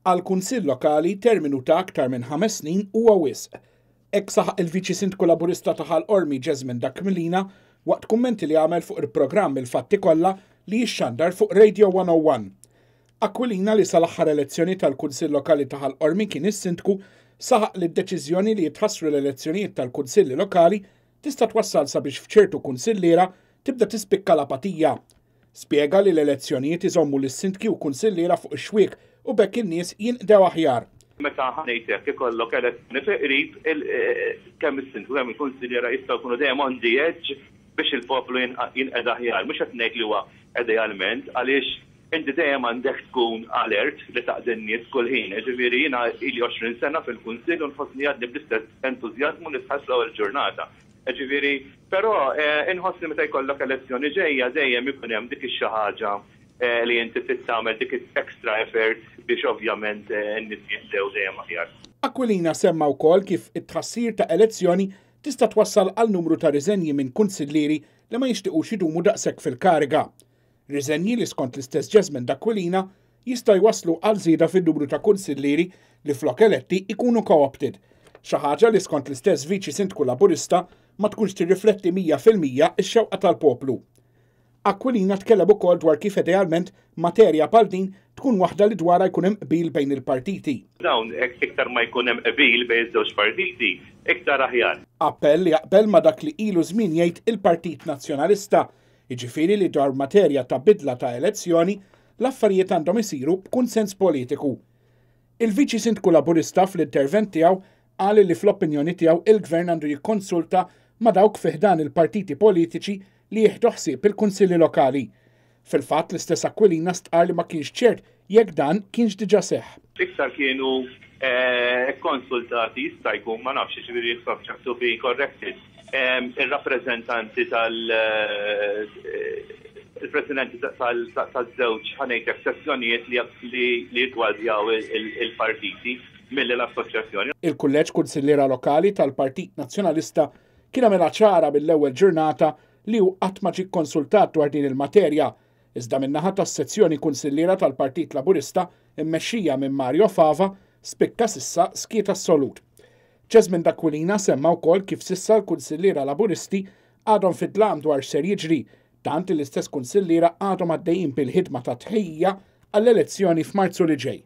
Għall-Kunsill Lokali terminu ta' aktar minn 5 snin huwa wisq. Hekk saħaq il-Viċi Sindku Laburista ta' Ħall-Qormi Jasmine Dakmilina waqt kummenti li għamel fuq il-programm Il-Fatti Kollha li jixxandar fuq Radio 101. Aquilina li sal-aħħar elezzjoni tal-Kunsill Lokali ta' Ħall-Qormi kien is-Sindku saħaq li d-deċiżjoni li jitħassru l-elezzjonijiet tal-Kunsilli Lokali tista' twassal sabiex f'ċertu kunsilliera tibda tispikka l-apatija. Spjega li l-elezzjonijiet iżommu lis-sindki u kunsilliera fuq ix-xwieg u bekk in-nies jinqdew aħjar. Meta ħanejtek ikollok elezzjoni qrib kemm is-sindku kemm il-kunsilliera jistgħu jkunu dejjem on the edge biex il-poplu jinqed aħjar. Mhux qed ngħid li huwa idealment għaliex inti dejjem għandek tkun alert li taqdi n-nies kull ħin. Ġifieri jiena ili 20 sena fil-kunsill u nħossni għadni bl-istess entużjażmu li tħass l-ewwel ġurnata. Ġifieri, però inħossni meta jkollok elezzjoni ġejja dejjem ikun hemm dik ix-xi ħaġa li inti tittamel dik extra effort biex ovvjament n-nies jibdew dejjem aħjar. Aquilina semma wkoll kif it-tħassir ta' elezzjoni tista' twassal għal numru ta' riżenji minn kunsillieri li ma jixtiequx idumu daqshekk fil-kariga. Riżenji li skont l-istess Jasmine Dakmilina jista' jwasslu għal żieda fin-numru ta' kunsillieri li flok eletti ikunu co-opted. Xi ħaġa li skont l-istess Viċi Sindku Laburista ma tkunx tirrifletti 100% ix-xewqa tal-poplu. Aquilina tkellem ukoll dwar kif idealment materja bħal din tkun waħda li dwarha jkun hemm qbil bejn il-partiti. Dawn iktar ma jkun hemm qbil bejn iż-żewġ partiti, iktar aħjar. Appell li jaqbel ma dak li ilu żmien jgħid il-Partit Nazzjonalista, jiġifieri li dwar materja ta' bidla ta' elezzjoni l-affarijiet għandhom isiru b'kunsens politiku. Il-Viċi Sindku Laburista fl-intervent tiegħu qal li fl-opinjoni tiegħu il-Gvern għandu jikkonsulta ma' dawk fih dan il-partiti politiċi li jieħdu ħsieb il-kunsilli lokali. Fil-fatt l-istess Aquilina stqar li ma kienx ċert jekk dan kienx diġà seħħ. Iktar kienu konsultati jista' jkun ma nafx ġifieri to be corrected. Ir-rappreżentanti il-presidenti tal-żewġ ħanejtek sezzjonijiet li jgwadjaw il-partiti mill-assoċjazzjoni. Il-kulleġġ kunsilliera lokali tal-Partit Nazzjonalista kien għamilha ċara mill-ewwel ġurnata li hu qatt ma ġie konsultat dwar din il-materja, iżda min-naħa tas-sezzjoni kunsilliera tal-Partit Laburista immexxija minn Mario Fava spikka s'issa skiet assolut. Jasmine Dakmilina semma wkoll kif s'issa l-kunsilliera Laburisti għadhom fid-dlam dwar ser jiġri, tant l-istess kunsilliera għadhom għaddejjin bil-ħidma ta' tħejjija għall-elezzjoni f'Marzu li ġej.